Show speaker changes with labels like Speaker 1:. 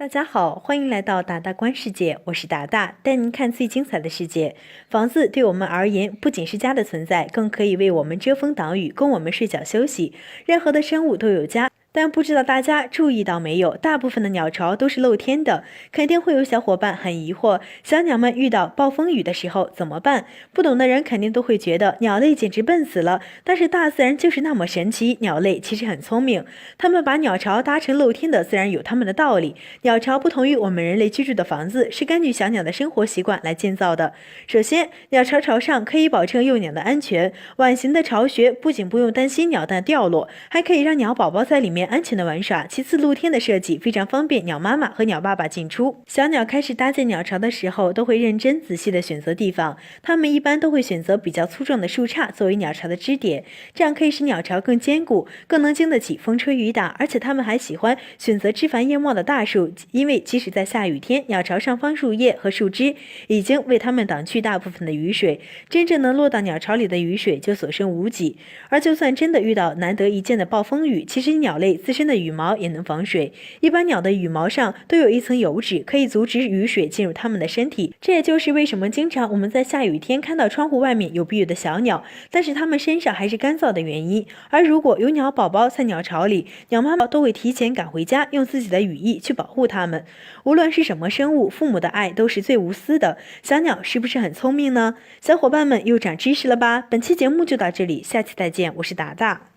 Speaker 1: 大家好，欢迎来到达达观世界，我是达达，带您看最精彩的世界。房子对我们而言，不仅是家的存在，更可以为我们遮风挡雨，供我们睡觉休息。任何的生物都有家。但不知道大家注意到没有，大部分的鸟巢都是露天的，肯定会有小伙伴很疑惑，小鸟们遇到暴风雨的时候怎么办？不懂的人肯定都会觉得鸟类简直笨死了，但是大自然就是那么神奇，鸟类其实很聪明，它们把鸟巢搭成露天的，自然有它们的道理。鸟巢不同于我们人类居住的房子，是根据小鸟的生活习惯来建造的。首先，鸟巢朝上可以保证幼鸟的安全，碗形的巢穴不仅不用担心鸟蛋掉落，还可以让鸟宝宝在里面安全的玩耍。其次，露天的设计非常方便鸟妈妈和鸟爸爸进出。小鸟开始搭建鸟巢的时候，都会认真仔细的选择地方，它们一般都会选择比较粗壮的树杈作为鸟巢的支点，这样可以使鸟巢更坚固，更能经得起风吹雨打。而且它们还喜欢选择枝繁叶茂的大树，因为即使在下雨天，鸟巢上方树叶和树枝已经为它们挡去大部分的雨水，真正能落到鸟巢里的雨水就所剩无几。而就算真的遇到难得一见的暴风雨，其实鸟类自身的羽毛也能防水，一般鸟的羽毛上都有一层油脂，可以阻止雨水进入它们的身体。这也就是为什么经常我们在下雨天看到窗户外面有避雨的小鸟，但是它们身上还是干燥的原因。而如果有鸟宝宝在鸟巢里，鸟妈妈都会提前赶回家，用自己的羽翼去保护它们。无论是什么生物，父母的爱都是最无私的。小鸟是不是很聪明呢？小伙伴们又长知识了吧？本期节目就到这里，下期再见，我是达达。